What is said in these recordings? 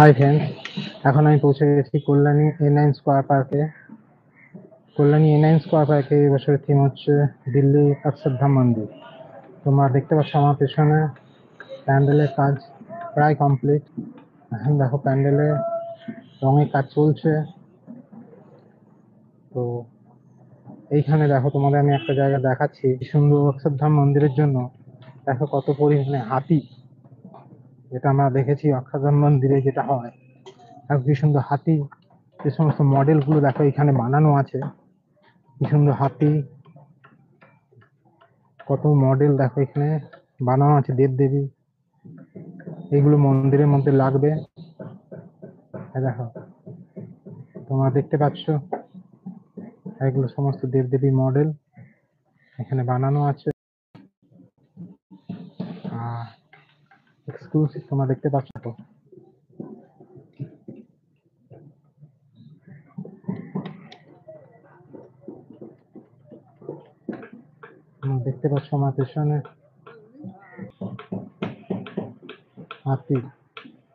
Hi friends, এখন আমি পৌঁছে গেছি কল্যাণী এ9 স্কোয়ার পার্কে। কল্যাণী এ9 স্কোয়ার পার্কে এই বছরের থিম হচ্ছে দিল্লি অক্ষরধাম মন্দির। তোমরা দেখতে পাচ্ছ আমার পেছনে প্যান্ডেলের কাজ প্রায় কমপ্লিট। এখন দেখো প্যান্ডেলে রঙের কাজ চলছে। তো এইখানে দেখো তোমাদের আমি একটা জায়গা দেখাচ্ছি সুন্দর অক্ষরধাম মন্দিরের জন্য। দেখো কত পরিমাণে হাতি, যেটা আমরা দেখেছি অক্ষরধাম মন্দিরে যেটা হয়। আর কি সুন্দর হাতি, যে সমস্ত মডেল গুলো দেখো এখানে বানানো আছে। কি সুন্দর হাতি, কত মডেল দেখো এখানে বানানো আছে। দেবদেবী, এগুলো মন্দিরের মধ্যে লাগবে। দেখো তোমরা দেখতে পাচ্ছ, এগুলো সমস্ত দেবদেবী মডেল এখানে বানানো আছে। এক্সক্লুসিভ তোমরা দেখতে পাচ্ছ। তো দেখতে পাচ্ছ আমার পেছনে হাতি,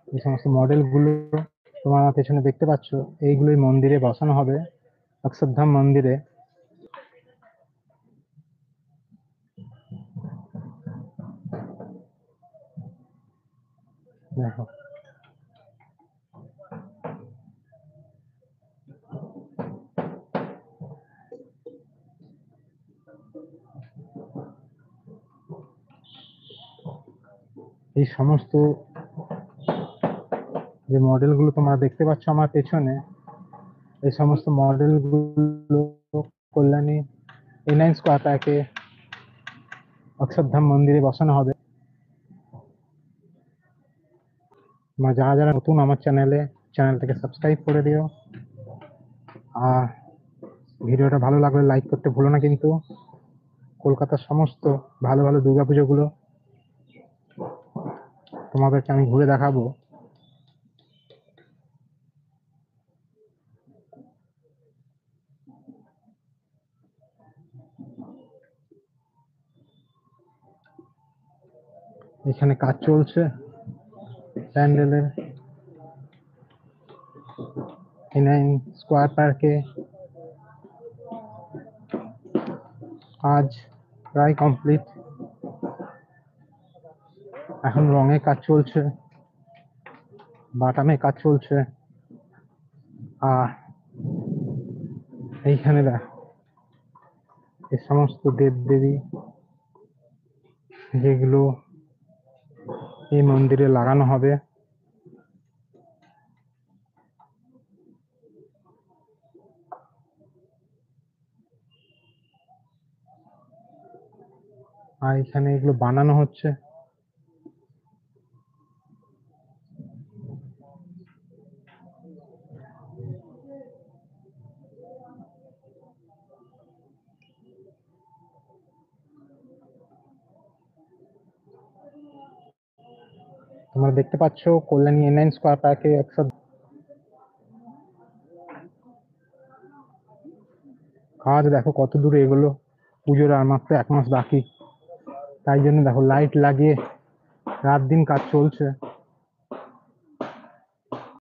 এই সমস্ত মডেল গুলো তোমার আমার পেছনে দেখতে পাচ্ছ। এইগুলোই মন্দিরে বসানো হবে, অক্ষরধাম মন্দিরে। দেখো এই সমস্ত যে মডেল গুলো তোমরা দেখতে পাচ্ছ আমার পেছনে, এই সমস্ত মডেল গুলো কল্যাণী এ9 স্কোয়ার পার্কে অক্ষরধাম মন্দিরে বসানো হবে। যারা যারা নতুন আমার চ্যানেলটাকে সাবস্ক্রাইব করে দিও। আর ভিডিওটা ভালো লাগলে লাইক করতে ভুলো না কিন্তু। কলকাতার সমস্ত ভালো ভালো দুর্গাপুজো গুলো তোমাদেরকে আমি ঘুরে দেখাবো। এখানে কাজ চলছে প্যান্ডেলের। এ9 স্কোয়ার পার্কে কাজ প্রায় কমপ্লিট। এখন রঙের কাজ চলছে, বাটামে কাজ চলছে। আর এইখানে দেখ এই সমস্ত দেবদেবী যেগুলো এই মন্দিরে লাগানো হবে। আর এখানে এগুলো বানানো হচ্ছে। তোমরা দেখতে পাচ্ছ কল্যাণী এ9 স্কোয়ার পার্কে কাজ দেখো কত দূরে এগুলো। পুজোর আর মাত্র 1 মাস বাকি, তাই জন্য দেখো লাইট লাগিয়ে রাত দিন কাজ চলছে।